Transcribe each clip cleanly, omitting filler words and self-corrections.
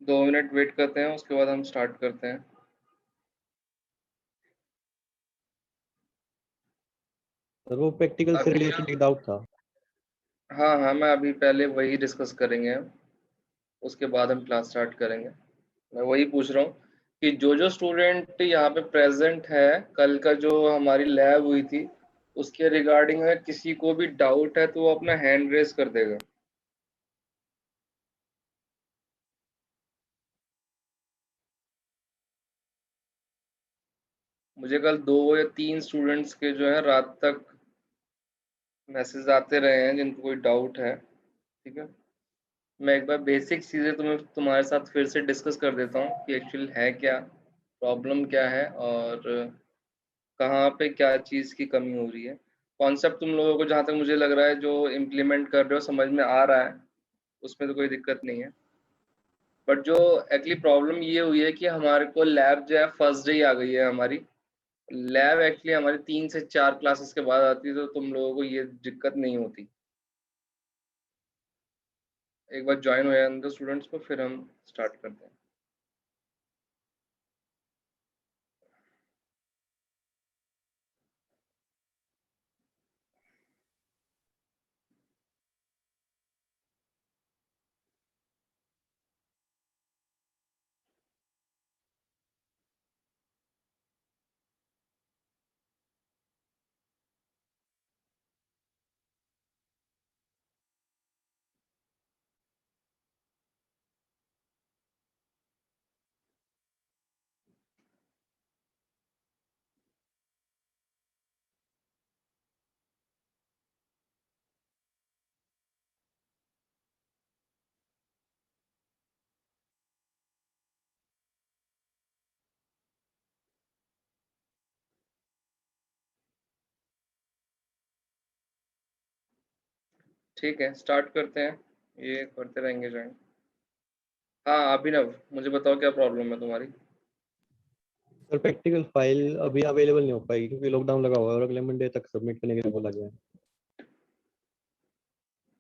2 minute wait करते हैं, उसके बाद हम स्टार्ट करते हैं। सर वो प्रैक्टिकल से अभी रिलेटेड एक डाउट था। हाँ, हाँ, मैं अभी पहले वही डिस्कस करेंगे हम, उसके बाद हम क्लास स्टार्ट करेंगे। मैं वही पूछ रहा हूँ कि जो स्टूडेंट यहाँ पे प्रेज़ेंट है, कल का जो हमारी लैब हुई थी, उसके रिगार्डिंग अगर किसी को भी डाउट है तो वो अपना हैंड रेज़ कर देगा। मुझे कल 2 या 3 स्टूडेंट्स के जो है रात तक मैसेज आते रहे हैं जिनको कोई डाउट है, ठीक है? मैं एक बार बेसिक चीज़ें तुम्हारे साथ फिर से डिस्कस कर देता हूँ कि एक्चुअल है क्या, प्रॉब्लम क्या है और कहाँ पे क्या चीज़ की कमी हो रही है। कॉन्सेप्ट तुम लोगों को जहाँ तक मुझे लग रहा है जो इम्प्लीमेंट कर रहे हो समझ में आ रहा है, उसमें तो कोई दिक्कत नहीं है। बट जो एक्चुअली प्रॉब्लम ये हुई है कि हमारे को लैब जो है फर्स्ट डे ही आ गई है हमारी। लैब एक्चुअली हमारी 3 से 4 क्लासेस के बाद आती है, तो तुम लोगों को ये दिक्कत नहीं होती। एक बार जॉइन हो जाने दो स्टूडेंट्स को, फिर हम स्टार्ट करते हैं। ठीक है, स्टार्ट करते हैं। ये करते रहेंगे जॉइन। हाँ, अभिनव, मुझे बताओ क्या प्रॉब्लम है तुम्हारी? सर प्रैक्टिकल फाइल अभी अवेलेबल नहीं हो पाएगी क्योंकि लॉकडाउन लगा हुआ है और अगले मंडे तक सबमिट करने के लिए बोला गया है।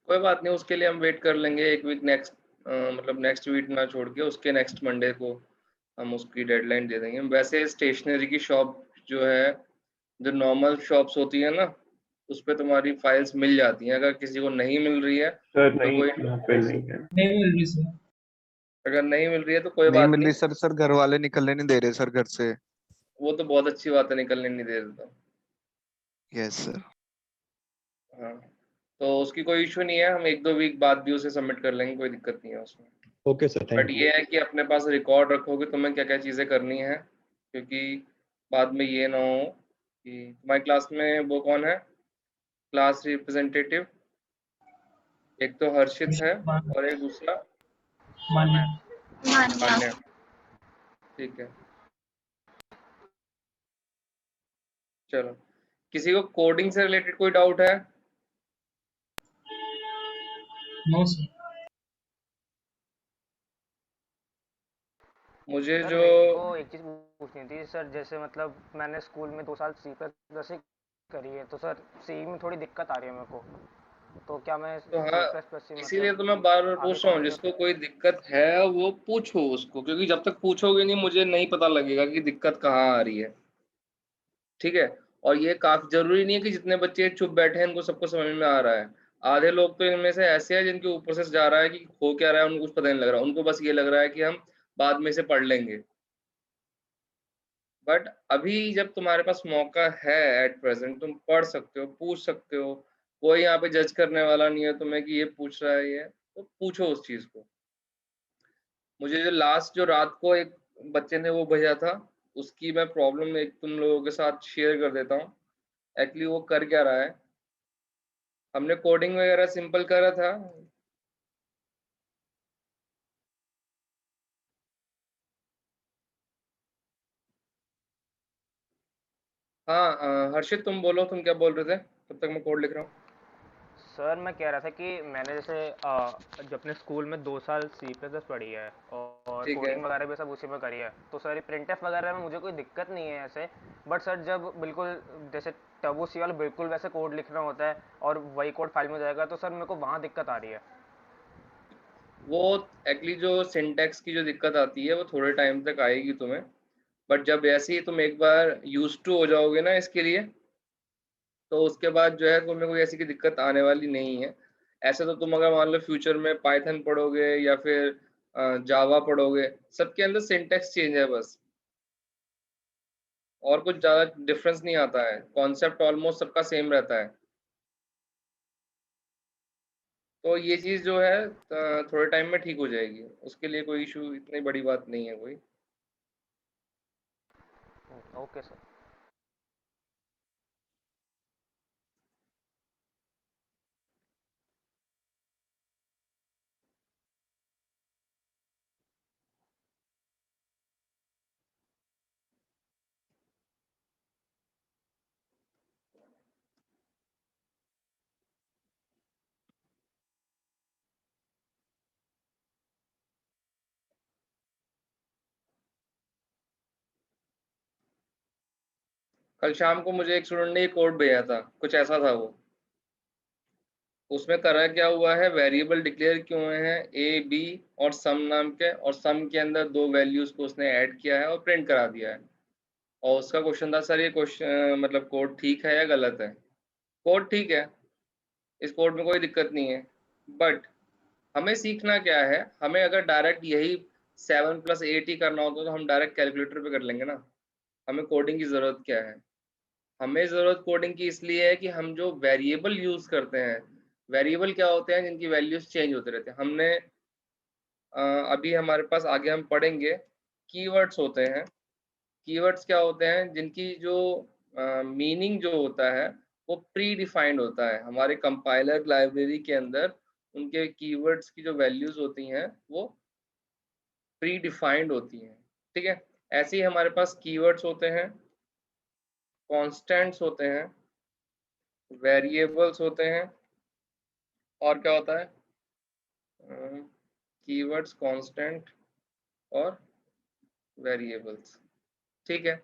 कोई बात नहीं, उसके लिए हम वेट कर लेंगे 1 वीक नेक्स्ट, मतलब नेक्स्ट वीक ना छोड़ के उसके नेक्स्ट मंडे को हम उसकी डेडलाइन दे देंगे। वैसे स्टेशनरी की शॉप जो है, जो नॉर्मल शॉप्स होती है ना, उस पे तुम्हारी फाइल्स मिल जाती हैं। अगर किसी को नहीं मिल रही है सर तो नहीं, कोई यहाँ पे नहीं है। नहीं मिल रही सर। अगर नहीं मिल रही है तो कोई नहीं बात मिल नहीं। रही सर घर वाले निकलने नहीं दे रहे सर घर से। वो तो बहुत अच्छी बात है, निकलने नहीं दे देता। Yes sir. हाँ, तो उसकी कोई इशू नहीं है, हम 1-2 वीक बाद भी उसे सबमिट कर लेंगे, कोई दिक्कत नहीं है उसमें। Okay sir, but thank you. ये है कि अपने पास रिकॉर्ड रखो कि तुम्हें क्या-क्या चीज़ें करनी है, क्योंकि बाद में ये ना हो कि तुम्हारी क्लास में वो कौन है? Class representative? एक तो हर्षित है और एक दूसरा मान्य। मान्या। ठीक है, चलो। किसी को कोडिंग से रिलेटेड कोई डाउट है? No sir. मुझे सर जो मेरे को एक चीज़ पूछनी थी सर, जैसे मतलब मैंने स्कूल में 2 साल सी प्लस प्लस ही करी है, तो सर सी में थोड़ी दिक्कत आ रही है मेरे को, तो क्या मैं तो सी हाँ, प्लस प्लस से इसीलिए मतलब तो मैं बार-बार आगे पूछ रहा हूँ, कंटिन्यू? जिसको कोई दिक्कत है वो पूछो उसको, क्योंकि जब तक पूछोगे नहीं मुझे नहीं पता लगेगा कि दिक्कत कहाँ आ रही है। ठीक है? और ये काफ़ी ज़रूरी नहीं है कि जितने बच्चे चुप बैठे हैं इनको सबको समझ में आ रहा है। आधे लोग तो इनमें से ऐसे हैं जिनके ऊपर से जा रहा है कि हो क्या रहा है उनको कुछ पता नहीं लग रहा। उनको बस ये लग रहा है कि हम बाद में इसे पढ़ लेंगे। बट अभी जब तुम्हारे पास मौका है एट प्रेज़ेंट, तुम पढ़ सकते हो, पूछ सकते हो। कोई यहाँ पे जज करने वाला नहीं है तुम्हें कि ये पूछ रहा है ये, तो पूछो उस चीज़ को। मुझे जो लास्ट जो रात को एक बच्चे ने वो भेजा था, उसकी मैं प्रॉब्लम एक तुम लोगों के साथ शेयर कर देता हूँ। एक्चुअली वो कर क्या रहा है, हमने कोडिंग वगैरह सिंपल करा था। हाँ, हर्षित तुम बोलो, तुम क्या बोल रहे थे? तब तक मैं कोड लिख रहा हूँ। सर मैं कह रहा था कि मैंने जैसे जो अपने स्कूल में 2 साल सी प्लस प्लस पढ़ी है और ठीक है। कोडिंग वगैरह भी सब उसी में करी है, तो सर ये प्रिंट एफ वगैरह में मुझे कोई दिक्कत नहीं है ऐसे। बट सर जब बिल्कुल जैसे टर्बो सी वाला बिल्कुल वैसे कोड लिखना होता है और वही कोड फाइल में जाएगा, तो सर मेरे को वहाँ दिक्कत आ रही है। वो एक्चुअली जो सिंटैक्स की जो दिक्कत आती है वो थोड़े टाइम तक आएगी तुम्हें, बट जब ऐसे ही तुम एक बार यूज टू हो जाओगे ना इसके लिए, तो उसके बाद जो है तुम्हें कोई ऐसी की दिक्कत आने वाली नहीं है। ऐसे तो तुम अगर मान लो फ्यूचर में पाइथन पढ़ोगे या फिर जावा पढ़ोगे, सबके अंदर सिंटैक्स चेंज है बस, और कुछ ज़्यादा डिफरेंस नहीं आता है, कॉन्सेप्ट ऑलमोस्ट सबका सेम रहता है। तो ये चीज़ जो है थोड़े टाइम में ठीक हो जाएगी, उसके लिए कोई इशू, इतनी बड़ी बात नहीं है कोई। Okay sir. कल शाम को मुझे एक स्टूडेंट ने कोड भेजा था, कुछ ऐसा था वो। उसमें करा क्या हुआ है, वेरिएबल डिक्लेयर किए हुए हैं ए बी और सम नाम के, और सम के अंदर दो वैल्यूज को उसने ऐड किया है और प्रिंट करा दिया है। और उसका क्वेश्चन था, सर ये क्वेश्चन मतलब कोड ठीक है या गलत है? कोड ठीक है, इस कोड में कोई दिक्कत नहीं है, बट हमें सीखना क्या है, हमें अगर डायरेक्ट यही 7+8 ही करना होता तो हम डायरेक्ट कैलकुलेटर पे कर लेंगे ना। हमें कोडिंग की ज़रूरत क्या है? हमें ज़रूरत कोडिंग की इसलिए है कि हम जो वेरिएबल यूज़ करते हैं, वेरिएबल क्या होते हैं, जिनकी वैल्यूज चेंज होते रहते हैं। हमने अभी हमारे पास आगे हम पढ़ेंगे कीवर्ड्स होते हैं। कीवर्ड्स क्या होते हैं, जिनकी जो मीनिंग जो होता है वो प्री डिफाइंड होता है हमारे कंपाइलर लाइब्रेरी के अंदर। उनके कीवर्ड्स की जो वैल्यूज होती हैं वो प्री डिफाइंड होती हैं, ठीक है। ऐसे ही हमारे पास कीवर्ड्स होते हैं, कॉन्स्टेंट्स होते हैं, वेरिएबल्स होते हैं, और क्या होता है, कीवर्ड्स, कांस्टेंट और वेरिएबल्स, ठीक है।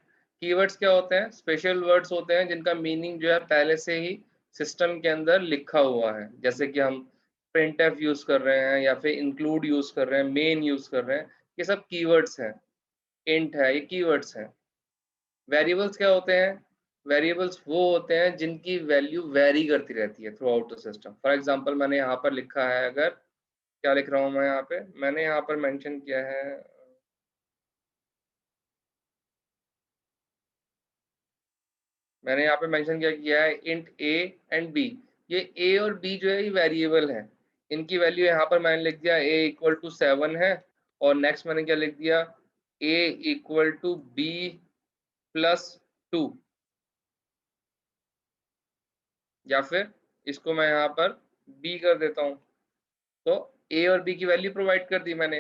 कीवर्ड्स क्या होते हैं, स्पेशल वर्ड्स होते हैं जिनका मीनिंग जो है पहले से ही सिस्टम के अंदर लिखा हुआ है, जैसे कि हम printf यूज कर रहे हैं या फिर इंक्लूड यूज कर रहे हैं, मेन यूज कर रहे हैं, ये सब कीवर्ड्स हैं। इंट है, ये कीवर्ड्स हैं। वेरिएबल्स क्या होते हैं, वेरिएबल्स वो होते हैं जिनकी वैल्यू वेरी करती रहती है through out the system. For example मैंने यहाँ पर लिखा है, अगर क्या लिख रहा हूँ मैं यहाँ पे, मैंने यहाँ पर मेंशन किया है, मैंने यहाँ पे मेंशन किया है इंट ए एंड बी। ये ए और बी जो है ये वेरिएबल है, इनकी वैल्यू यहाँ पर मैंने लिख दिया ए इक्वल टू 7 है, और नेक्स्ट मैंने क्या लिख दिया, ए इक्वल टू बी प्लस 2, या फिर इसको मैं यहाँ पर बी कर देता हूँ। तो ए और बी की वैल्यू प्रोवाइड कर दी मैंने।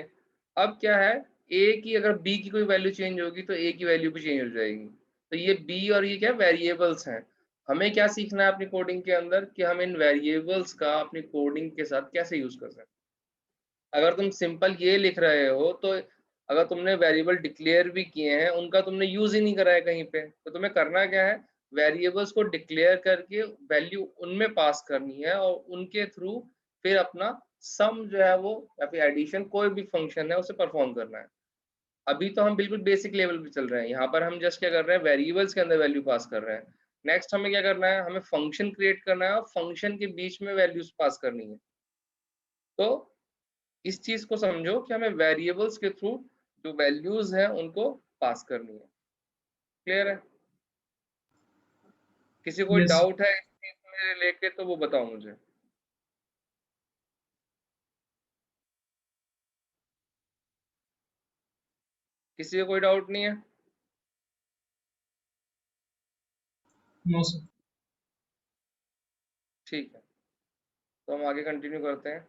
अब क्या है, ए की अगर बी की कोई वैल्यू चेंज होगी तो ए की वैल्यू भी चेंज हो जाएगी। तो ये बी और ये क्या वेरिएबल्स हैं। हमें क्या सीखना है अपनी कोडिंग के अंदर, कि हम इन वेरिएबल्स का अपनी कोडिंग के साथ कैसे यूज कर सकते हैं। अगर तुम सिंपल ये लिख रहे हो तो, अगर तुमने वेरिएबल डिक्लेयर भी किए हैं उनका तुमने यूज ही नहीं करा है कहीं पे, तो तुम्हें करना क्या है, वेरिएबल्स को डिक्लेयर करके वैल्यू उनमें पास करनी है, और उनके थ्रू फिर अपना सम जो है वो, या फिर एडिशन, कोई भी फंक्शन है उसे परफॉर्म करना है। अभी तो हम बिल्कुल बेसिक लेवल पे चल रहे हैं, यहाँ पर हम जस्ट क्या कर रहे हैं, वेरिएबल्स के अंदर वैल्यू पास कर रहे हैं। नेक्स्ट हमें क्या करना है, हमें फंक्शन क्रिएट करना है और फंक्शन के बीच में वैल्यूज पास करनी है। तो इस चीज को समझो कि हमें वेरिएबल्स के थ्रू जो वैल्यूज हैं उनको पास करनी है। क्लियर है? किसी को कोई यस डाउट है इस चीज में लेके तो वो बताओ मुझे। किसी को कोई डाउट नहीं है? No sir. ठीक है, तो हम आगे कंटिन्यू करते हैं।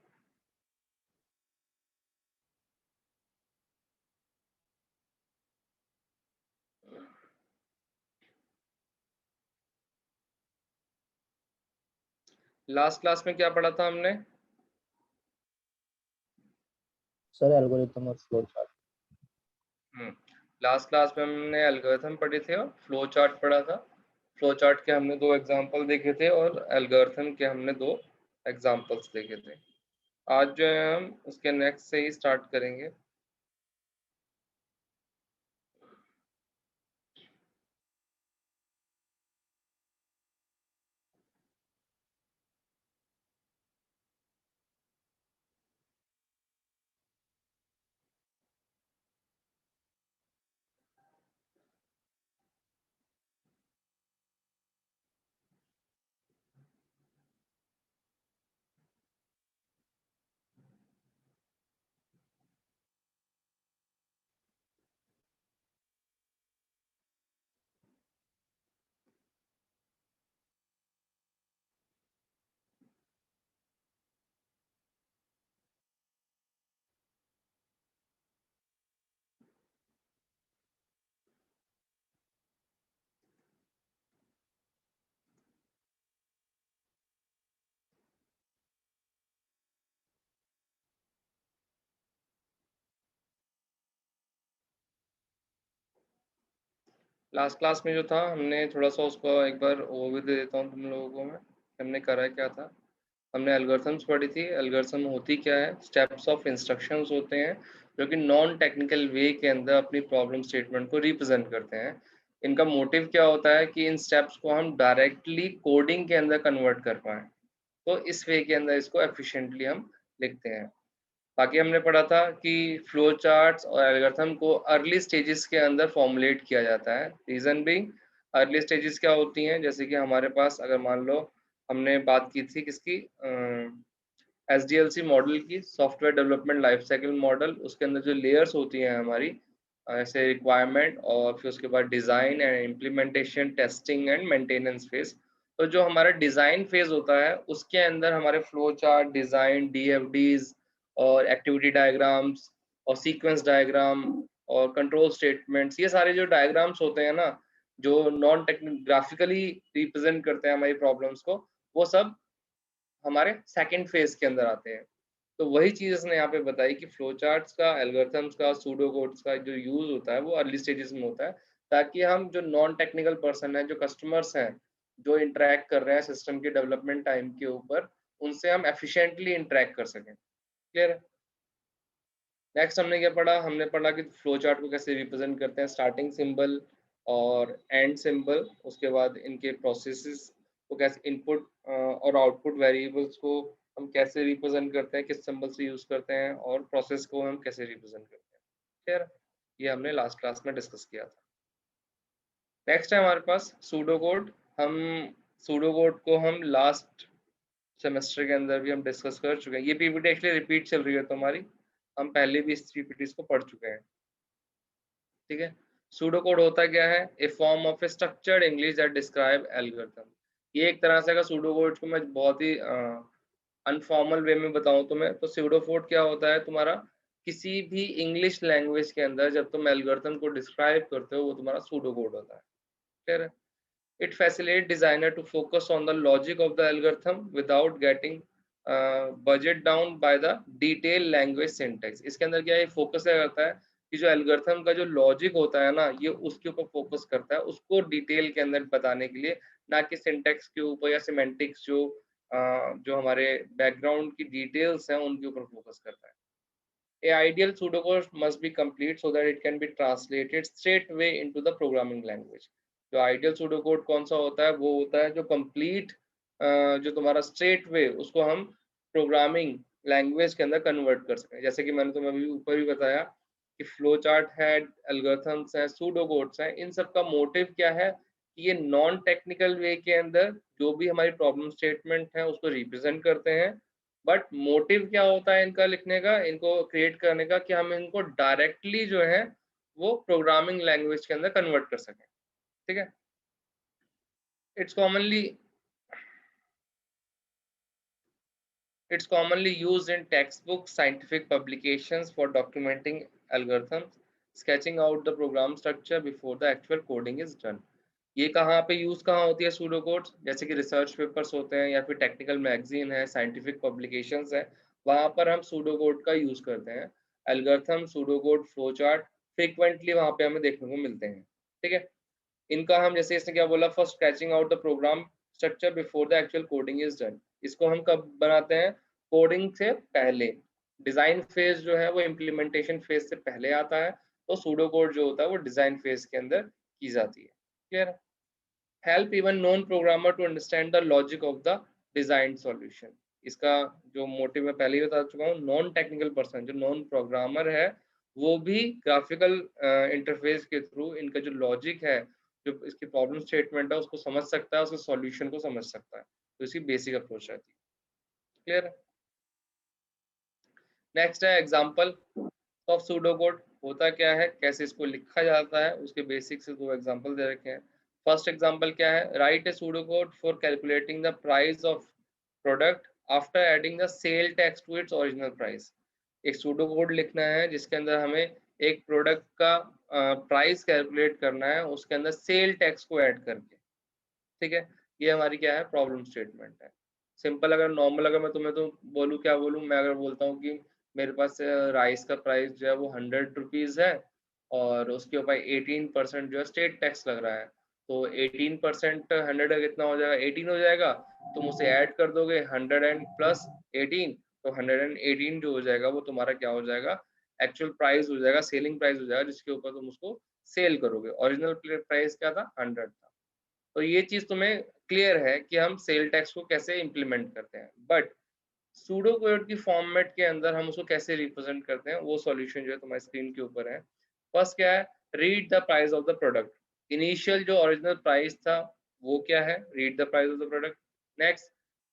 लास्ट क्लास में क्या पढ़ा था हमने? सर एल्गोरिथम और फ्लो चार्ट। लास्ट क्लास में हमने एल्गोरिथम पढ़े थे और फ्लो चार्ट पढ़ा था। फ्लो चार्ट के हमने 2 एग्जांपल देखे थे और एल्गोरिथम के हमने 2 एग्जांपल्स देखे थे। आज जो है हम उसके नेक्स्ट से ही स्टार्ट करेंगे। लास्ट क्लास में जो था हमने थोड़ा सा उसको एक बार ओवरव्यू दे देता हूँ तुम लोगों को मैं, हमने करा क्या था। हमने एल्गोरिथम्स पढ़ी थी। एल्गोरिथम होती क्या है, स्टेप्स ऑफ इंस्ट्रक्शंस होते हैं जो कि नॉन टेक्निकल वे के अंदर अपनी प्रॉब्लम स्टेटमेंट को रिप्रेजेंट करते हैं। इनका मोटिव क्या होता है कि इन स्टेप्स को हम डायरेक्टली कोडिंग के अंदर कन्वर्ट कर पाएँ, तो इस वे के अंदर इसको एफिशिएंटली हम लिखते हैं। बाकी हमने पढ़ा था कि फ्लो चार्ट्स और एल्गोरिथम को अर्ली स्टेजेस के अंदर फॉर्मुलेट किया जाता है। रीजन बीइंग, अर्ली स्टेजेस क्या होती हैं, जैसे कि हमारे पास अगर मान लो हमने बात की थी किसकी, एसडीएलसी मॉडल की, software development life cycle model. उसके अंदर जो लेयर्स होती हैं हमारी, ऐसे रिक्वायरमेंट और फिर उसके बाद design and implementation, testing and maintenance phase. तो जो हमारा डिज़ाइन फेज होता है उसके अंदर हमारे फ्लो चार्ट, डिज़ाइन, डीएफडीज और एक्टिविटी डायग्राम्स और सीक्वेंस डायग्राम और कंट्रोल स्टेटमेंट्स, ये सारे जो डायग्राम्स होते हैं ना, जो नॉन टेक्निकल ग्राफिकली रिप्रेजेंट करते हैं हमारी प्रॉब्लम्स को, वो सब हमारे सेकंड फेज के अंदर आते हैं। तो वही चीज़ इसने यहाँ पे बताई कि फ्लो चार्ट्स का, एल्गोरिथम्स का, सूडो कोड्स का जो यूज़ होता है वो अर्ली स्टेजेस में होता है, ताकि हम जो नॉन टेक्निकल पर्सन है, जो कस्टमर्स हैं, जो इंटरेक्ट कर रहे हैं सिस्टम के डेवलपमेंट टाइम के ऊपर, उनसे हम एफिशिएंटली इंटरेक्ट कर सकें। क्लियर है? नेक्स्ट हमने क्या पढ़ा, हमने पढ़ा कि फ्लो चार्ट को कैसे रिप्रेजेंट करते हैं, स्टार्टिंग सिंबल और एंड सिंबल, उसके बाद इनके प्रोसेसेस को कैसे, इनपुट और आउटपुट वेरिएबल्स को हम कैसे रिप्रेजेंट करते हैं, किस सिंबल से यूज करते हैं, और प्रोसेस को हम कैसे रिप्रेजेंट करते हैं। क्लियर? ये हमने लास्ट क्लास में डिस्कस किया था। नेक्स्ट है हमारे पास सूडो कोड। हम सूडो कोड को हम लास्ट सेमेस्टर के अंदर भी हम डिस्कस कर चुके हैं। ये पीपीटी एक्चुअली रिपीट चल रही है तुम्हारी, हम पहले भी इस पीपीटीज को पढ़ चुके हैं। ठीक है। सूडो कोड होता क्या है, a form of a structured English that describe algorithm. ये एक तरह से अगर सूडो कोड को मैं बहुत ही अनफॉर्मल वे में बताऊं तुम्हें, तो सूडो कोड क्या होता है तुम्हारा, किसी भी इंग्लिश लैंग्वेज के अंदर जब तुम एल्गोरिथम को डिस्क्राइब करते हो वो तुम्हारा सूडो कोड होता है। ठीक है। It facilitates designer to focus on the logic of the algorithm without getting budget down by the detailed language syntax। इसके अंदर क्या है, फोकस क्या करता है कि जो एल्गोरिथम का जो लॉजिक होता है ना, ये उसके ऊपर फोकस करता है, उसको डिटेल के अंदर बताने के लिए, ना कि सिंटैक्स के ऊपर या सिमेंटिक्स जो हमारे बैकग्राउंड की डिटेल्स हैं उनके ऊपर फोकस करता है। A ideal pseudocode must be complete so that it can be translated straight away into the programming language। जो आइडियल pseudocode कौन सा होता है, वो होता है जो कंप्लीट, जो तुम्हारा स्ट्रेट वे उसको हम प्रोग्रामिंग लैंग्वेज के अंदर कन्वर्ट कर सकें। जैसे कि मैंने तुम्हें अभी ऊपर भी बताया कि फ्लो चार्ट है, एल्गोरिथम्स हैं, pseudocode हैं, इन सब का मोटिव क्या है कि ये नॉन टेक्निकल वे के अंदर जो भी हमारी प्रॉब्लम स्टेटमेंट है उसको रिप्रेजेंट करते हैं। बट मोटिव क्या होता है इनका लिखने का, इनको क्रिएट करने का, कि हम इनको डायरेक्टली जो है वो प्रोग्रामिंग लैंग्वेज के अंदर कन्वर्ट कर सकें। ठीक है। It's commonly It's commonly used in textbooks, scientific publications for documenting algorithms, sketching out the program structure before the actual coding is done। ये कहाँ पे यूज कहाँ होती है सूडो कोड्स, जैसे कि रिसर्च पेपर्स होते हैं या फिर टेक्निकल मैगजीन है, साइंटिफिक पब्लिकेशंस है, वहाँ पर हम सूडो कोड का यूज करते हैं। Algorithm, pseudo code, flow chart frequently वहाँ पे हमें देखने को मिलते हैं। ठीक है। इनका हम, जैसे इसने क्या बोला, first sketching out the program structure before the actual coding is done. इसको हम कब बनाते हैं, कोडिंग से पहले। डिजाइन फेज जो है वो इम्प्लीमेंटेशन फेज से पहले आता है, तो सूडो कोड जो होता है वो डिजाइन फेज के अंदर की जाती है। Clear? Help even non programmer to understand the logic of the design solution. इसका जो मोटिव मैं पहले ही बता चुका हूँ, नॉन टेक्निकल पर्सन जो नॉन प्रोग्रामर है वो भी ग्राफिकल इंटरफेस के थ्रू इनका जो लॉजिक है, जो इसकी प्रॉब्लम स्टेटमेंट है उसको समझ सकता है, उसके सॉल्यूशन को समझ सकता है। तो इसकी बेसिक अप्रोच रहती है। क्लियर? नेक्स्ट है एग्जांपल ऑफ सूडो कोड। होता क्या है, कैसे इसको लिखा जाता है, उसके बेसिक से दो एग्जांपल दे रखे हैं। फर्स्ट एग्जांपल क्या है, write a pseudo code for calculating the price of product after adding the sale tax to its original price. एक सूडो कोड लिखना है जिसके अंदर हमें एक प्रोडक्ट का प्राइस कैलकुलेट करना है, उसके अंदर सेल टैक्स को ऐड करके। ठीक है, ये हमारी क्या है, प्रॉब्लम स्टेटमेंट है। सिंपल, अगर नॉर्मल अगर मैं तुम्हें तो बोलूँ, क्या बोलूँ मैं, अगर बोलता हूँ कि मेरे पास राइस का प्राइस जो है वो 100 रुपीज़ है और उसके ऊपर 18% जो है स्टेट टैक्स लग रहा है, तो 18% 100 का कितना हो जाएगा, 18 हो जाएगा। तुम उसे ऐड कर दोगे 100 एंड प्लस 18, तो 118 जो हो जाएगा वो तुम्हारा क्या हो जाएगा, एक्चुअल प्राइस हो जाएगा, सेलिंग प्राइस हो जाएगा, जिसके ऊपर तुम उसको सेल करोगे। ओरिजिनल प्राइस क्या था, 100 था। तो ये चीज तुम्हें क्लियर है कि हम सेल टैक्स को कैसे इम्प्लीमेंट करते हैं। बट सूडो कोड की फॉर्मेट के अंदर हम उसको कैसे रिप्रेजेंट करते हैं, वो सॉल्यूशन जो है तुम्हारी स्क्रीन के ऊपर है। फर्स्ट क्या है, read the price of the product. Initial जो ओरिजिनल प्राइस था वो क्या है, read the price of the product. Next,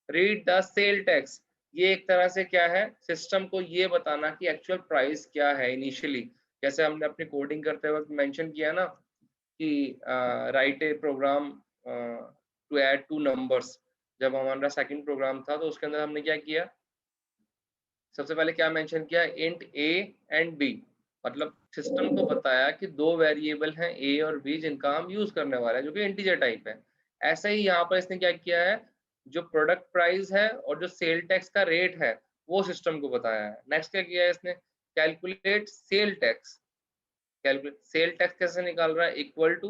read the sale tax. ये एक तरह से क्या है, सिस्टम को ये बताना कि एक्चुअल प्राइस क्या है इनिशियली। जैसे हमने अपनी कोडिंग करते वक्त मेंशन किया ना कि write a program to add two numbers. जब हमारा सेकंड प्रोग्राम था तो उसके अंदर हमने क्या किया, सबसे पहले क्या मेंशन किया, इंट ए एंड बी। मतलब सिस्टम को बताया कि दो वेरिएबल हैं ए और बी जिनका हम यूज करने वाले हैं, जो कि इंटीजर टाइप है। ऐसे ही यहाँ पर इसने क्या किया है, जो प्रोडक्ट प्राइस है और जो सेल टैक्स का रेट है वो सिस्टम को बताया है। नेक्स्ट क्या किया है इसने, calculate sale tax. Calculate sale tax कैसे निकाल रहा है, equal to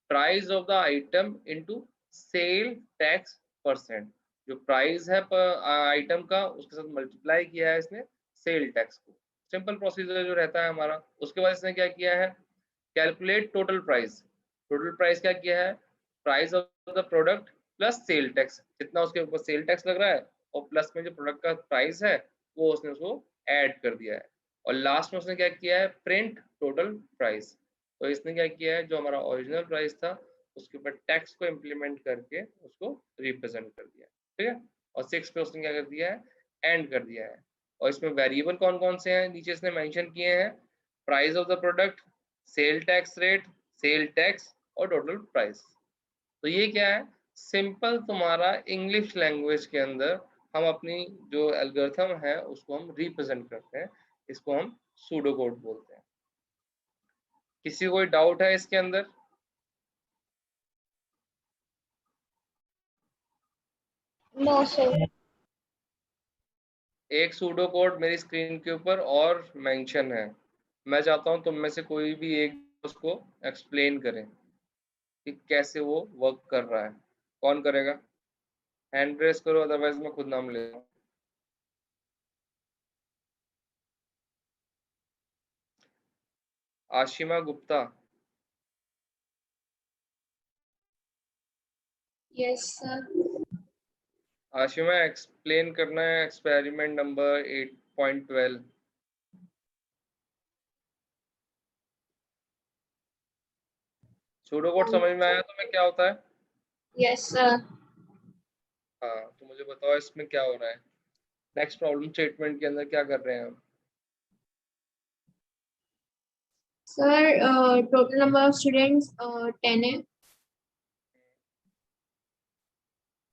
price of the item into sale tax percent. जो प्राइस है आइटम का उसके साथ मल्टीप्लाई किया है इसने सेल टैक्स को। सिंपल प्रोसीजर जो रहता है हमारा। उसके बाद इसने क्या किया है, calculate total price. Total price क्या किया है, price of the product plus sale tax, जितना उसके ऊपर सेल टैक्स लग रहा है और प्लस में जो प्रोडक्ट का प्राइस है वो उसने उसको ऐड कर दिया है। और लास्ट में उसने क्या किया है, प्रिंट टोटल प्राइस। तो इसने क्या किया है, जो हमारा ओरिजिनल प्राइस था उसके ऊपर टैक्स को इम्प्लीमेंट करके उसको रिप्रेजेंट कर दिया। ठीक है, और 6 पे उसने क्या कर दिया है, एंड कर दिया है। और इसमें वेरिएबल कौन कौन से हैं, नीचे इसने मेंशन किए हैं, price of the product, sale tax rate, sale tax और टोटल प्राइस। तो ये क्या है, सिंपल तुम्हारा इंग्लिश लैंग्वेज के अंदर हम अपनी जो एल्गोरिथम है उसको हम रिप्रेजेंट करते हैं। इसको हम सूडो कोड बोलते हैं। किसी को कोई डाउट है इसके अंदर? No sir. एक सूडो कोड मेरी स्क्रीन के ऊपर और मेंशन है, मैं चाहता हूं तुम में से कोई भी एक उसको एक्सप्लेन करें कि कैसे वो वर्क कर रहा है। कौन करेगा, हैंड रेस करो, अदरवाइज मैं खुद नाम ले लूं। Ashima Gupta. Yes sir. Ashima explain करना है एक्सपेरिमेंट नंबर 8.12। सूडो कोड समझ में आया तुम्हें क्या होता है? Yes sir. हाँ, तो मुझे बताओ इसमें क्या हो रहा है, नेक्स्ट प्रॉब्लम स्टेटमेंट के अंदर क्या कर रहे हैं हम। Sir total number of students 10 है,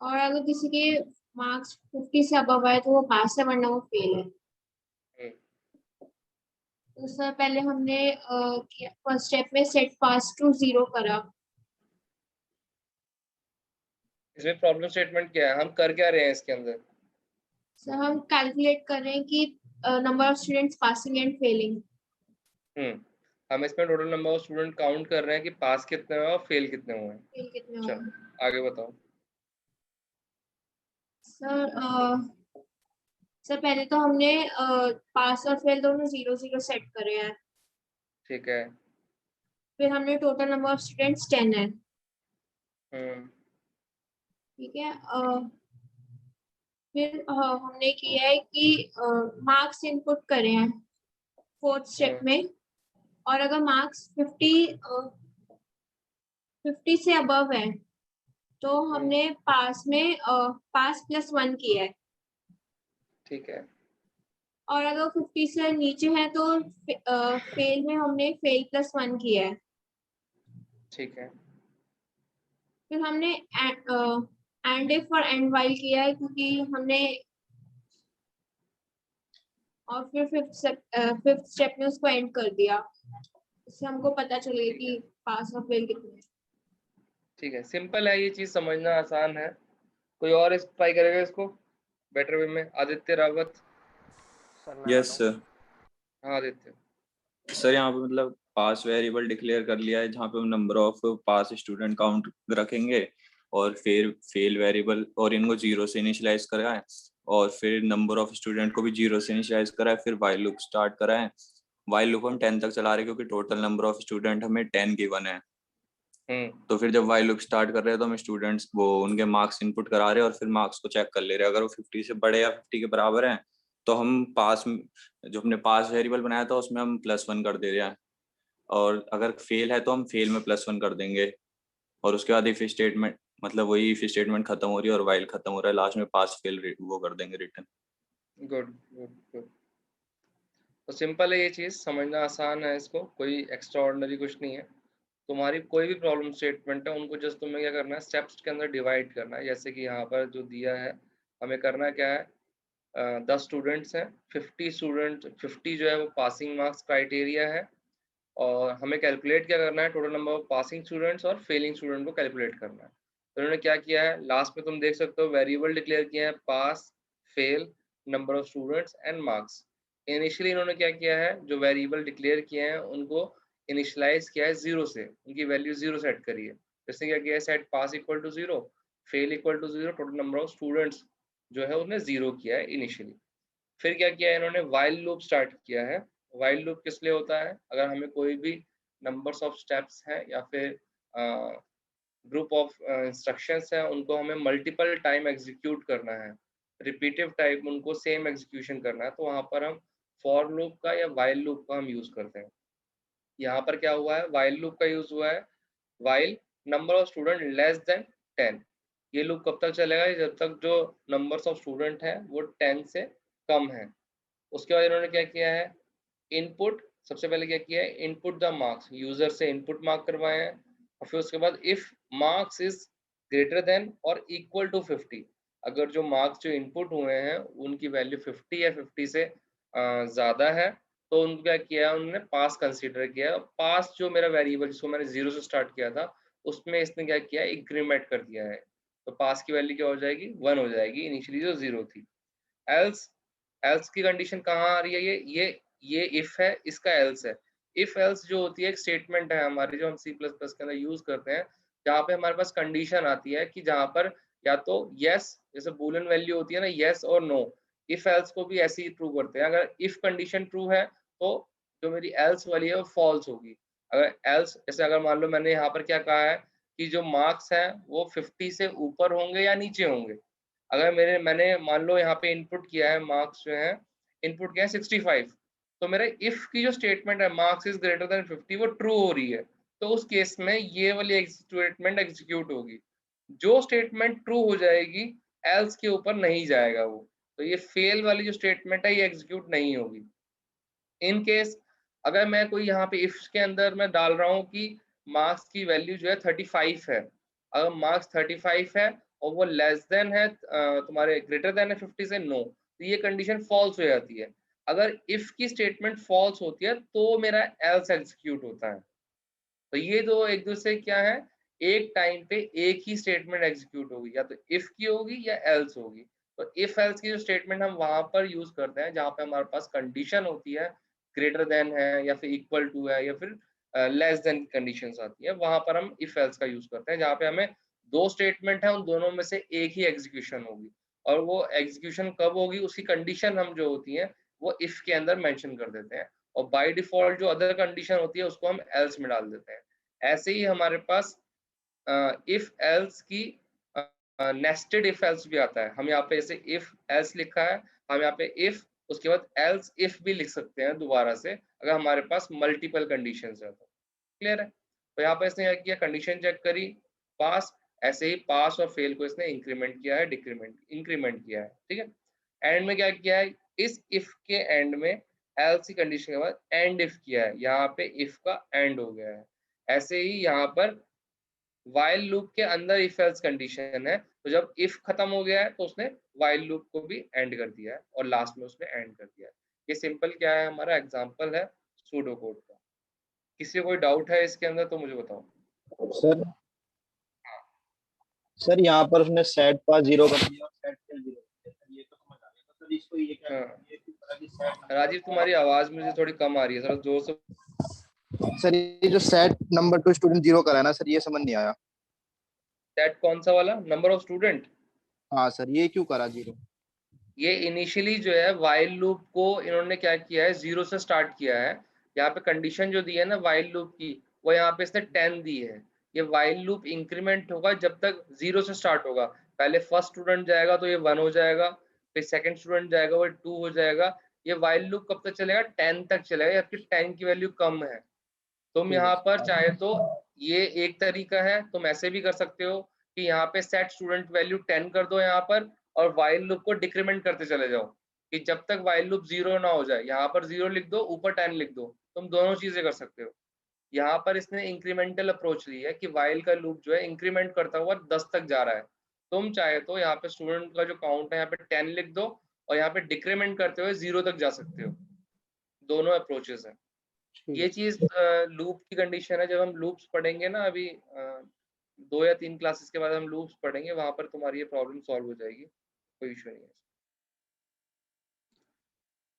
और अगर किसी के मार्क्स 50 से अबव आए तो वो पास है, वरना वो फेल है। हम्म, तो सर पहले हमने फर्स्ट स्टेप में सेट पास टू 0 करा। इसमें प्रॉब्लम स्टेटमेंट क्या है, हम कर क्या रहे हैं इसके अंदर? सर हम कैलकुलेट कर रहे हैं कि number of students passing and failing. हम इसमें total number of student count कर रहे हैं कि पास कितने हुए और फेल कितने हुए हैं। फेल कितने चलो होंगे आगे बताओ। सर? सर पहले तो हमने पास और फेल दोनों 0 0 सेट करे हैं। ठीक है। फिर हमने टोटल नंबर ऑफ स्टूडेंट्स 10 है। ठीक है। फिर हमने किया है कि मार्क्स इनपुट करे हैं 4th स्टेप में, और अगर मार्क्स 50 से अबव है तो हमने पास में पास +1 किया है, ठीक है। और अगर 50 से नीचे है तो फेल में हमने फेल +1 किया है। ठीक है। फिर हमने एंड इफ और एंड वाइल किया है, क्योंकि हमने और फिर 5th स्टेप में उसको एंड कर दिया, इससे हमको पता चले ठीक कि है। पास और फेल कितने हैं। ठीक है, सिंपल है, ये चीज़ समझना आसान है। कोई और इस ट्राई करेगा इसको बेटर वे में? आदित्य रावत। सर मैं यस बताऊं? सर। हाँ आदित्य। सर यहाँ पे मतलब पास वेरिएबल डिक्लेयर कर लिया है जहाँ पे हम number of pass student count रखेंगे, और फिर फेल वेरिएबल और इनको 0 से इनिशियलाइज करा है, और फिर नंबर ऑफ स्टूडेंट को भी 0 से इनिशियलाइज करा है, फिर वाइल लूप स्टार्ट करा है। वाइल लूप हम 10 तक चला रहे हैं क्योंकि टोटल नंबर ऑफ स्टूडेंट हमें 10 गिवन है। तो फिर जब वाइल लूप स्टार्ट कर रहे हैं तो हम स्टूडेंट्स वो उनके मार्क्स इनपुट करा रहे हैं और फिर मार्क्स को चेक कर ले रहे हैं। अगर वो 50 से बड़े या 50 के बराबर हैं तो हम पास, जो हमने पास वेरिएबल बनाया था उसमें हम +1 कर दे रहे हैं, और अगर फेल है तो हम फेल में +1 कर देंगे, और उसके बाद इफ स्टेटमेंट, मतलब वही इफ स्टेटमेंट खत्म हो रही है और वाइल खत्म हो रहा है, लास्ट में पास फेल वो कर देंगे रिटर्न। Good good good. तो सिंपल है, ये चीज़ समझना आसान है, इसको कोई एक्स्ट्रा ऑर्डिनरी कुछ नहीं है। तुम्हारी कोई भी प्रॉब्लम स्टेटमेंट है उनको जस्ट तुम्हें क्या करना है, स्टेप्स के अंदर डिवाइड करना है। जैसे कि यहाँ पर जो दिया है, हमें करना क्या है, 10 स्टूडेंट्स हैं, 50 जो है वो पासिंग मार्क्स क्राइटेरिया है, और हमें कैलकुलेट क्या करना है, total number of passing students और फेलिंग स्टूडेंट को कैलकुलेट करना है। तो उन्होंने क्या किया है, लास्ट में तुम देख सकते हो वेरिएबल डिक्लेयर किया है, pass, fail, number of students and marks. Initially इन्होंने क्या किया है, जो वेरिएबल डिक्लेयर किए हैं उनको इनिशियलाइज किया है 0 से, उनकी वैल्यू 0 सेट करी है। जैसे क्या किया है, set pass equal to 0, fail equal to 0, total number of students जो है उन्हें 0 किया है इनिशियली। फिर क्या किया है इन्होंने, वाइल लूप स्टार्ट किया है। वाइल लूप किस लिए होता है, अगर हमें कोई भी नंबर्स ऑफ स्टेप्स हैं या फिर ग्रुप ऑफ इंस्ट्रक्शंस हैं, उनको हमें मल्टीपल टाइम एग्जीक्यूट करना है, रिपीटिव टाइप उनको सेम एग्जीक्यूशन करना है, तो वहाँ पर हम फॉर लूप का या वाइल लूप का हम यूज़ करते हैं। यहाँ पर क्या हुआ है, वाइल लूप का यूज़ हुआ है, while number of student less than 10। ये लूप कब तक चलेगा, जब तक जो नंबर्स ऑफ स्टूडेंट हैं वो 10 से कम है। उसके बाद इन्होंने क्या किया है, इनपुट, सबसे पहले क्या किया है, इनपुट द मार्क्स, यूजर से इनपुट मार्क करवाए हैं, और फिर उसके बाद if marks is greater than और इक्वल टू 50, अगर जो मार्क्स जो इनपुट हुए हैं उनकी वैल्यू 50 या 50 से ज़्यादा है, तो उनको क्या किया है, उन्होंने पास कंसीडर किया है। पास जो मेरा वेरिएबल जिसको मैंने 0 से स्टार्ट किया था, उसमें इसने क्या किया, इंक्रीमेंट कर दिया है, तो पास की वैल्यू क्या हो जाएगी, 1 हो जाएगी, इनिशियली जो 0 थी। एल्स, एल्स की कंडीशन कहाँ आ रही है, ये इफ है, इसका एल्स है। इफ एल्स जो होती है एक स्टेटमेंट है हमारी, जो हम सी प्लस प्लस के अंदर यूज करते हैं, जहाँ पे हमारे पास कंडीशन आती है कि जहाँ पर या तो यस, जैसे बूलियन वैल्यू होती है ना, यस और नो, इफ एल्स को भी ऐसे ही ट्रू करते हैं। अगर इफ कंडीशन ट्रू है तो जो मेरी एल्स वाली है वो फॉल्स होगी। अगर एल्स, जैसे अगर मान लो मैंने यहाँ पर क्या कहा है कि जो मार्क्स हैं वो 50 से ऊपर होंगे या नीचे होंगे। अगर मैंने मान लो यहाँ पे इनपुट किया है, मार्क्स जो है इनपुट किया है 65, तो मेरे इफ की जो स्टेटमेंट है मार्क्स इज ग्रेटर देन 50 वो ट्रू हो रही है, तो उस केस में ये वाली स्टेटमेंट एग्जीक्यूट होगी। जो स्टेटमेंट ट्रू हो जाएगी एल्स के ऊपर नहीं जाएगा वो, तो ये फेल वाली जो स्टेटमेंट है ये एग्जीक्यूट नहीं होगी। इन केस अगर मैं कोई यहाँ पे इफ के अंदर मैं डाल रहा हूँ कि मार्क्स की वैल्यू जो है 35 है, अगर मार्क्स 35 है और वो लेस देन है तुम्हारे ग्रेटर देन है 50 से, नो, तो ये कंडीशन फॉल्स हो जाती है। अगर इफ की स्टेटमेंट फॉल्स होती है तो मेरा एल्स एग्जीक्यूट होता है। तो ये दो एक दूसरे क्या है, एक टाइम पे एक ही स्टेटमेंट एग्जीक्यूट होगी, या तो इफ की होगी या एल्स होगी। तो इफ एल्स की जो स्टेटमेंट हम वहां पर यूज करते हैं जहां पे हमारे पास कंडीशन होती है, ग्रेटर देन है या फिर इक्वल टू है या फिर लेस देन की कंडीशंस आती है, वहां पर हम इफ एल्स का यूज करते हैं, जहाँ पे हमें दो स्टेटमेंट है, उन दोनों में से एक ही एग्जीक्यूशन होगी। और वो एग्जीक्यूशन कब होगी उसकी कंडीशन हम जो होती है वो इफ के अंदर मेंशन कर देते हैं, और बाय डिफॉल्ट जो अदर कंडीशन होती है उसको हम एल्स में डाल देते हैं। ऐसे ही हमारे पास इफ एल्स की नेस्टेड इफ एल्स भी आता है। हम यहाँ पे ऐसे इफ एल्स लिखा है, हम यहाँ पे इफ उसके बाद एल्स इफ भी लिख सकते हैं दोबारा से, अगर हमारे पास मल्टीपल कंडीशंस है तो। क्लियर है? तो यहाँ पे इसने क्या किया, कंडीशन चेक करी, पास, ऐसे ही पास और फेल को इसने इंक्रीमेंट किया है, डिक्रीमेंट इंक्रीमेंट किया है। ठीक है, एंड में क्या किया है, इस इफ के एंड में एल्स की कंडीशन के बाद एंड इफ किया है, यहाँ पे इफ का एंड हो गया है। ऐसे ही यहाँ पर वाइल लूप के अंदर इफ एल्स कंडीशन है, तो जब इफ खत्म हो गया है तो उसने वाइल लूप को भी एंड कर दिया है और लास्ट में उसने एंड कर दिया है। ये सिंपल क्या है, हमारा एग्जांपल है सूडो कोड का। किसी को कोई डाउट है इसके अंदर तो मुझे बताओ। सर सर यहाँ पर उसने सेट पास 0 कर दिया और सेट फेल 0 कर दिया, ये तो समझ आ गया। तो सर इसको ये क्या ये किस तरह की सेट, राजीव तुम्हारी आवाज मुझे थोड़ी कम आ रही है, थोड़ा जोर से। सर ये जो सेट नंबर टू स्टूडेंट 0 करा है ना सर, ये समझ नहीं आया। सेट कौन सा वाला, नंबर ऑफ स्टूडेंट? हाँ सर, ये क्यों करा 0? ये इनिशियली जो है वाइल लूप को इन्होंने क्या किया है, 0 से स्टार्ट किया है। यहाँ पे कंडीशन जो दी है ना वाइल लूप की, वो यहाँ पे इसने 10 दी है। ये वाइल लूप इंक्रीमेंट होगा जब तक 0 से स्टार्ट होगा। पहले फर्स्ट स्टूडेंट जाएगा तो ये 1 हो जाएगा, फिर सेकंड स्टूडेंट जाएगा वो 2 हो जाएगा। ये वाइल लूप कब तक चलेगा, 10 तक चलेगा, जबकि 10 की वैल्यू कम है। तुम यहाँ पर चाहे तो ये एक तरीका है, तुम ऐसे भी कर सकते हो कि यहाँ पे सेट स्टूडेंट वैल्यू 10 कर दो यहाँ पर, और वाइल लूप को डिक्रीमेंट करते चले जाओ कि जब तक वाइल लूप 0 ना हो जाए। यहाँ पर 0 लिख दो, ऊपर 10 लिख दो, तुम दोनों चीजें कर सकते हो। यहाँ पर इसने इंक्रीमेंटल अप्रोच ली है कि वाइल का लूप जो है इंक्रीमेंट करता हुआ 10 तक जा रहा है। तुम चाहे तो यहाँ पे स्टूडेंट का जो काउंट है यहाँ पे 10 लिख दो, और यहाँ पे डिक्रीमेंट करते हुए 0 तक जा सकते हो। दोनों अप्रोचेस है। ये चीज लूप की कंडीशन है। जब हम लूप्स पढ़ेंगे ना अभी 2 या 3 क्लासेस के बाद हम लूप्स पढ़ेंगे, वहां पर तुम्हारी ये प्रॉब्लम सॉल्व हो जाएगी, कोई इशू नहीं है।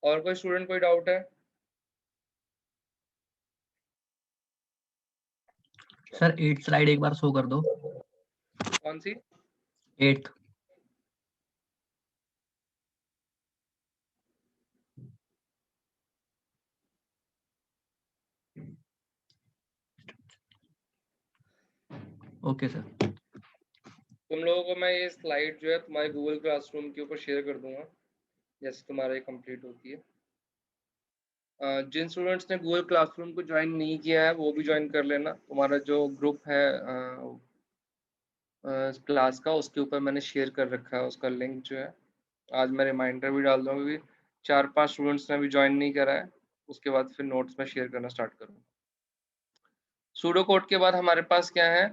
और कोई स्टूडेंट कोई डाउट है? सर 8 स्लाइड एक बार शो कर दो। कौन सी? 8। Okay sir. तुम लोगों को मैं ये स्लाइड जो है तुम्हारे गूगल क्लासरूम के ऊपर शेयर कर दूंगा जैसे तुम्हारा ये कंप्लीट होती है। जिन स्टूडेंट्स ने गूगल क्लासरूम को ज्वाइन नहीं किया है वो भी ज्वाइन कर लेना। तुम्हारा जो ग्रुप है क्लास का, उसके ऊपर मैंने शेयर कर रखा है उसका लिंक जो है। आज मैं रिमाइंडर भी डाल दूंगा क्योंकि 4-5 स्टूडेंट्स ने अभी ज्वाइन नहीं करा है, उसके बाद फिर नोट्स में शेयर करना स्टार्ट करूँगा। सूडो कोड के बाद हमारे पास क्या है,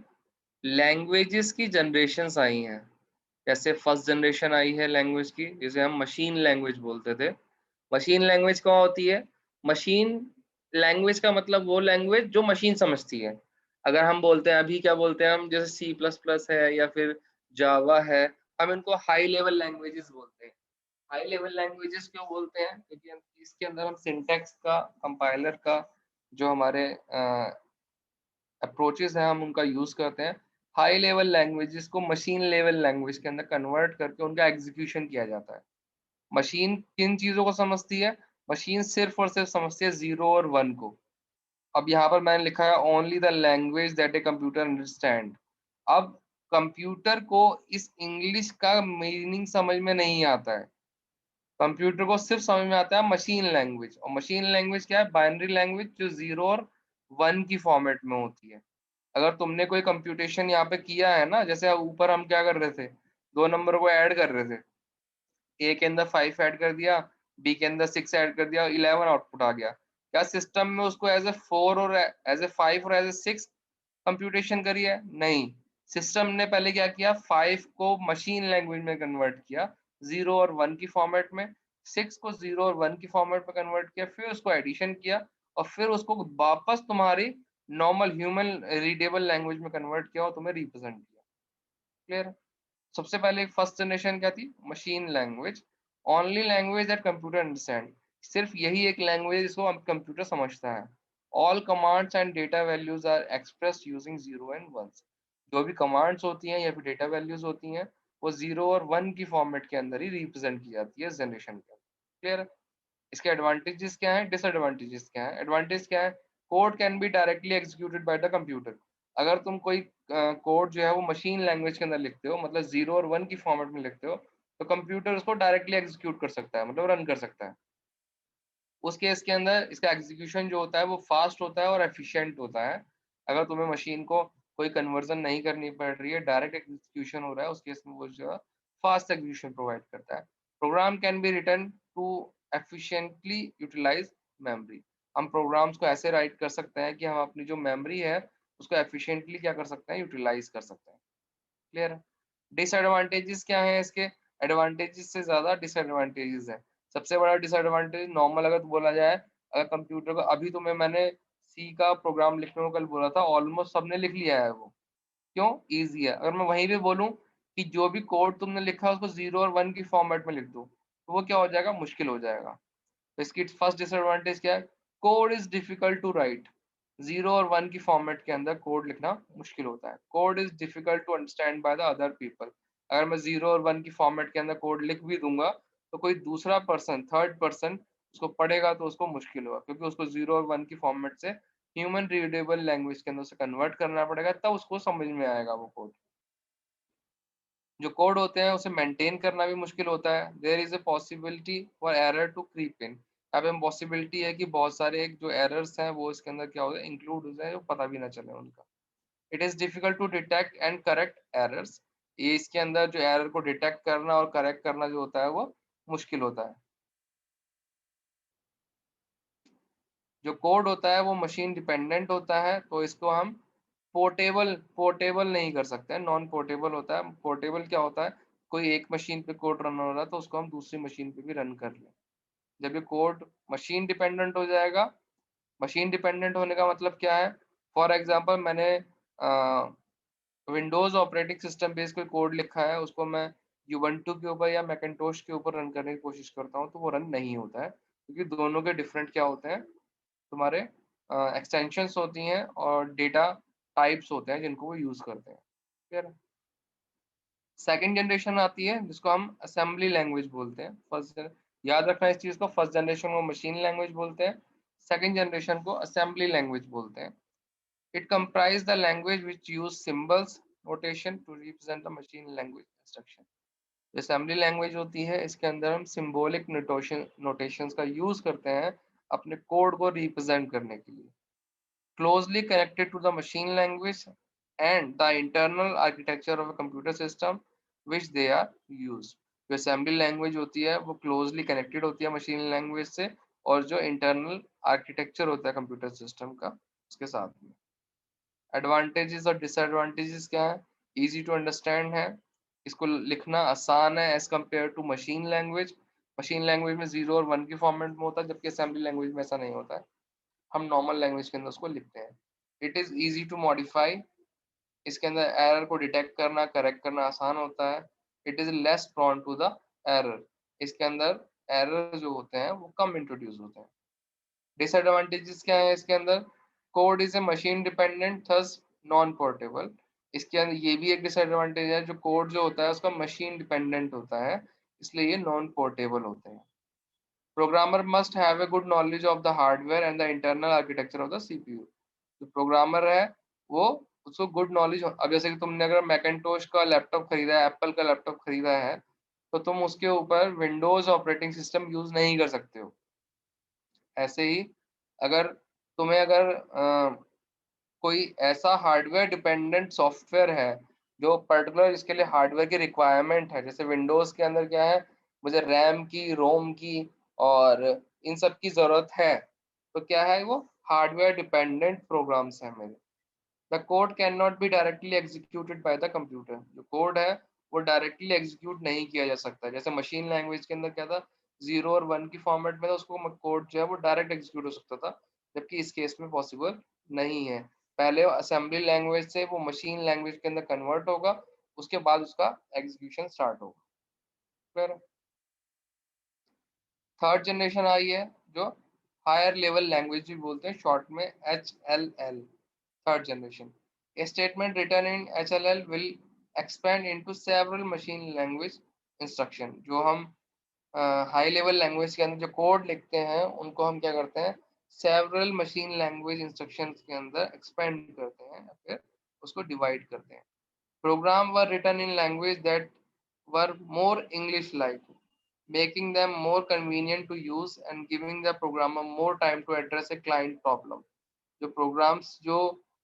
लैंग्वेजेस की जनरेशंस आई हैं। जैसे फर्स्ट जनरेशन आई है लैंग्वेज की, जिसे हम मशीन लैंग्वेज बोलते थे। मशीन लैंग्वेज क्या होती है? मशीन लैंग्वेज का मतलब वो लैंग्वेज जो मशीन समझती है। अगर हम बोलते हैं अभी क्या बोलते हैं हम, जैसे C++ है या फिर जावा है, हम इनको हाई लेवल लैंग्वेजेस बोलते हैं। हाई लेवल लैंग्वेजेस क्यों बोलते हैं? क्योंकि इसके अंदर हम सिंटैक्स का, कंपाइलर का, जो हमारे अप्रोचेस हैं हम उनका यूज करते हैं। हाई लेवल लैंग्वेजेस को मशीन लेवल लैंग्वेज के अंदर कन्वर्ट करके उनका एग्जीक्यूशन किया जाता है। मशीन किन चीजों को समझती है? मशीन सिर्फ और सिर्फ समझती है 0 और 1 को। अब यहाँ पर मैंने लिखा है only the language that a computer understand. अब कंप्यूटर को इस इंग्लिश का मीनिंग समझ में नहीं आता है, कंप्यूटर को सिर्फ समझ में आता है मशीन लैंग्वेज। और मशीन लैंग्वेज क्या है? बाइनरी लैंग्वेज जो 0 और 1 की फॉर्मेट में होती है। अगर तुमने कोई कंप्यूटेशन यहाँ पे किया है ना, जैसे ऊपर हम क्या कर रहे थे, 2 नंबर को ऐड कर रहे थे, ए के अंदर 5 ऐड कर दिया, बी के अंदर 6 ऐड कर दिया, 11 आउटपुट आ गया। क्या सिस्टम में उसको एज ए 4 और एज ए 5 और एज ए 6 कंप्यूटेशन करी है? नहीं। सिस्टम ने पहले क्या किया, 5 को मशीन लैंग्वेज में कन्वर्ट किया 0 और 1 की फॉर्मेट में, 6 को 0 और 1 की फॉर्मेट में कन्वर्ट किया, फिर उसको एडिशन किया, और फिर उसको वापस तुम्हारी नॉर्मल ह्यूमन रीडेबल लैंग्वेज में कन्वर्ट किया और तुम्हें रिप्रेजेंट किया। क्लियर? सबसे पहले फर्स्ट जनरेशन क्या थी? Machine language, only language that computer understand. सिर्फ यही एक लैंग्वेज जिसको कंप्यूटर समझता है। All commands and data values are expressed using 0 and 1। जो भी कमांड्स होती हैं या फिर डेटा वैल्यूज होती हैं वो 0 और 1 की फॉर्मेट के अंदर ही रिप्रेजेंट की जाती है जनरेशन के। क्लियर? इसके एडवांटेजेस क्या है, डिसएडवांटेजेस क्या है? एडवांटेज क्या है? Code can be directly executed by the computer. अगर तुम कोई कोड जो है वो मशीन लैंग्वेज के अंदर लिखते हो, मतलब 0 और 1 की फॉर्मेट में लिखते हो, तो कंप्यूटर उसको डायरेक्टली एग्जीक्यूट कर सकता है, मतलब रन कर सकता है। उस केस के अंदर इसका एग्जीक्यूशन जो होता है वो फास्ट होता है और एफिशिएंट होता है। अगर तुम्हें मशीन को कोई कन्वर्जन नहीं करनी पड़ रही है, डायरेक्ट एग्जीक्यूशन हो रहा है, उस केस में वो जो है फास्ट एग्जीक्यूशन प्रोवाइड करता है। Program can be written to efficiently utilise memory. हम प्रोग्राम्स को ऐसे राइट कर सकते हैं कि हम अपनी जो मेमोरी है उसको एफिशिएंटली क्या कर सकते हैं, यूटिलाइज कर सकते हैं। क्लियर? डिसएडवांटेजेस क्या है इसके? एडवांटेजेस से ज्यादा डिसएडवांटेजेस है। सबसे बड़ा डिसएडवांटेज नॉर्मल अगर बोला जाए, अगर कंप्यूटर को अभी तुम्हें मैंने सी का प्रोग्राम लिखने को कल बोला था, ऑलमोस्ट सबने लिख लिया है वो। क्यों? इजी है। अगर मैं वहीं पे बोलूं कि जो भी कोड तुमने लिखा है उसको 0 और 1 की फॉर्मेट में लिख दो, तो वो क्या हो जाएगा, मुश्किल हो जाएगा। तो इसकी फर्स्ट डिसएडवांटेज क्या है? Code is difficult to write. 0 और 1 की फॉर्मेट के अंदर कोड लिखना मुश्किल होता है। Code is difficult to understand by the other people. अगर मैं 0 और 1 की फॉर्मेट के अंदर कोड लिख भी दूंगा तो कोई दूसरा पर्सन, थर्ड पर्सन उसको पढ़ेगा तो उसको मुश्किल होगा, क्योंकि उसको 0 और 1 की फॉर्मेट से ह्यूमन रीडेबल लैंग्वेज के अंदर से कन्वर्ट करना पड़ेगा, तब उसको समझ में आएगा वो कोड। जो कोड होते हैं उसे मेंटेन करना भी मुश्किल होता है। There is a possibility for error to creep in. यहाँ पे पॉसिबिलिटी है कि बहुत सारे जो एरर्स हैं वो इसके अंदर क्या हो जाए, इंक्लूड हो जाए, जो पता भी ना चले उनका। It is difficult to detect and correct errors. ये इसके अंदर जो एरर को डिटेक्ट करना और करेक्ट करना जो होता है वो मुश्किल होता है। जो कोड होता है वो मशीन डिपेंडेंट होता है, तो इसको हम पोर्टेबल नहीं कर सकते, नॉन पोर्टेबल होता है। पोर्टेबल क्या होता है, कोई एक मशीन पे कोड रन हो रहा है तो उसको हम दूसरी मशीन पे भी रन कर लें। जब ये कोड मशीन डिपेंडेंट हो जाएगा, मशीन डिपेंडेंट होने का मतलब क्या है? फॉर एग्जांपल मैंने विंडोज ऑपरेटिंग सिस्टम बेस्ड कोई कोड लिखा है, उसको मैं यूबंटू के ऊपर या मैकिन्टोश के ऊपर रन करने की कोशिश करता हूँ, तो वो रन नहीं होता है, क्योंकि दोनों के डिफरेंट क्या होते हैं, तुम्हारे एक्सटेंशंस होती हैं और डेटा टाइप्स होते हैं जिनको वो यूज करते हैं। फिर सेकंड जनरेशन आती है जिसको हम असेंबली लैंग्वेज बोलते हैं। फर्स्ट, याद रखना इस चीज को, फर्स्ट जनरेशन को मशीन लैंग्वेज बोलते हैं, सेकंड जनरेशन को असेंबली लैंग्वेज बोलते हैं। It comprise the language which use symbols notation to represent the machine language instruction. Assembly language होती है, इसके अंदर हम सिंबॉलिक नोटेशंस का यूज करते हैं अपने कोड को रिप्रेजेंट करने के लिए। closely connected to the machine language and the internal architecture of a computer system which they are used। जो assembly language होती है वो closely connected होती है machine language से, और जो internal architecture होता है computer system का उसके साथ में। advantages और disadvantages क्या है? easy to understand है, इसको लिखना आसान है as compared to machine language। machine language में 0 और 1 की फॉर्मेट में होता है, जबकि assembly language में ऐसा नहीं होता है, हम नॉर्मल लैंग्वेज के अंदर उसको लिखते हैं। It is easy to modify, इसके अंदर एरर को डिटेक्ट करना, करेक्ट करना आसान होता है। It is less prone to the error, इसके अंदर एरर जो होते हैं वो कम इंट्रोड्यूस होते हैं। डिसएडवांटेजेस क्या है इसके अंदर? Code is a machine dependent thus non portable. इसके अंदर ये भी एक डिसएडवांटेज है, जो कोड जो होता है उसका मशीन डिपेंडेंट होता है, इसलिए ये नॉन पोर्टेबल होते हैं। Programmer must have a good knowledge of the hardware and the internal architecture of the CPU. जो प्रोग्रामर है वो उसको गुड नॉलेज, अब जैसे कि तुमने अगर मैकिन्टोश का लैपटॉप खरीदा है, एप्पल का लैपटॉप खरीदा है, तो तुम उसके ऊपर विंडोज ऑपरेटिंग सिस्टम यूज नहीं कर सकते हो। ऐसे ही अगर तुम्हें अगर कोई ऐसा हार्डवेयर डिपेंडेंट सॉफ्टवेयर है जो पर्टिकुलर इसके लिए हार्डवेयर की रिक्वायरमेंट है, जैसे विंडोज के अंदर क्या है, मुझे रैम की, रोम की और इन सब की जरूरत है, तो क्या है वो हार्डवेयर डिपेंडेंट प्रोग्राम्स है मेरे। The code can not be directly executed by the computer. जो कोड है वो डायरेक्टली एग्जीक्यूट नहीं किया जा सकता। जैसे मशीन लैंग्वेज के अंदर क्या था, 0 और 1 की फॉर्मेट में था, उसको कोड जो है वो डायरेक्ट एग्जीक्यूट हो सकता था, जबकि इस केस में पॉसिबल नहीं है। पहले असेंबली लैंग्वेज से वो मशीन लैंग्वेज के अंदर कन्वर्ट होगा, उसके बाद उसका एग्जीक्यूशन स्टार्ट होगा। फिर थर्ड जनरेशन आई है जो हायर लेवल लैंग्वेज भी बोलते हैं, शॉर्ट में HLL, third generation. A statement written in HLL will expand into several machine language instruction. जो हम हाई लेवल लैंग्वेज के अंदर जो कोड लिखते हैं उनको हम क्या करते हैं, सेवरल मशीन लैंग्वेज इंस्ट्रक्शंस के अंदर एक्सपेंड करते हैं या फिर उसको डिवाइड करते हैं. Program were written in language that were more English like, making them more convenient to use and giving the programmer more time to address a client problem. जो प्रोग्राम्स जो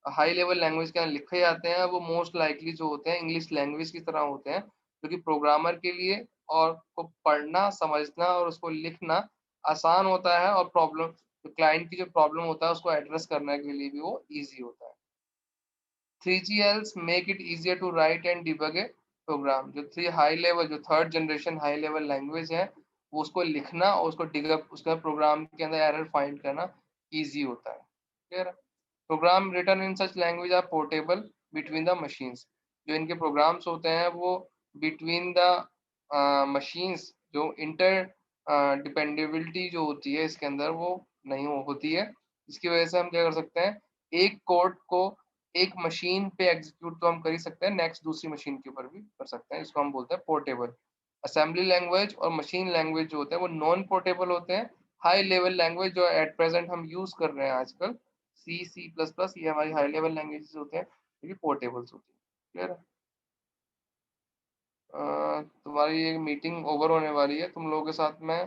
हाई लेवल लैंग्वेज के अंदर लिखे जाते हैं वो most likely जो होते हैं इंग्लिश लैंग्वेज की तरह होते हैं, जो कि प्रोग्रामर के लिए और को पढ़ना समझना और उसको लिखना आसान होता है, और प्रॉब्लम जो क्लाइंट की जो प्रॉब्लम होता है उसको एड्रेस करने के लिए भी वो ईजी होता है. 3GLs make it easier to write and debug a program. जो जो third generation high level language है वो उसको लिखना और उसको डिबग उसका प्रोग्राम के अंदर एरर फाइंड करना इजी होता है. Clear? Program written in such language are portable between the machines. जो इनके प्रोग्राम्स होते हैं वो बिटवीन द मशीन्स जो इंटर डिपेंडेबिलिटी जो होती है इसके अंदर वो नहीं होती है. इसकी वजह से हम क्या कर सकते हैं, एक कोड को एक मशीन पे एग्जीक्यूट तो हम कर ही सकते हैं, नेक्स्ट दूसरी मशीन के ऊपर भी कर सकते हैं. इसको हम बोलते हैं पोर्टेबल. असेंबली लैंग्वेज और मशीन लैंग्वेज जो होते हैं वो नॉन पोर्टेबल होते हैं. हाई लेवल लैंग्वेज जो एट प्रेजेंट हम यूज कर रहे हैं आजकल, C++, ये हमारी हाई लेवल लैंग्वेजेस होते हैं, ये पोर्टेबल्स होती है. क्लियर है? तुम्हारी ये मीटिंग ओवर होने वाली है. तुम लोगों के साथ मैं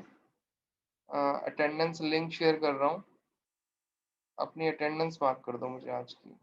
अटेंडेंस लिंक शेयर कर रहा हूँ. अपनी अटेंडेंस मार्क कर दो मुझे आज की.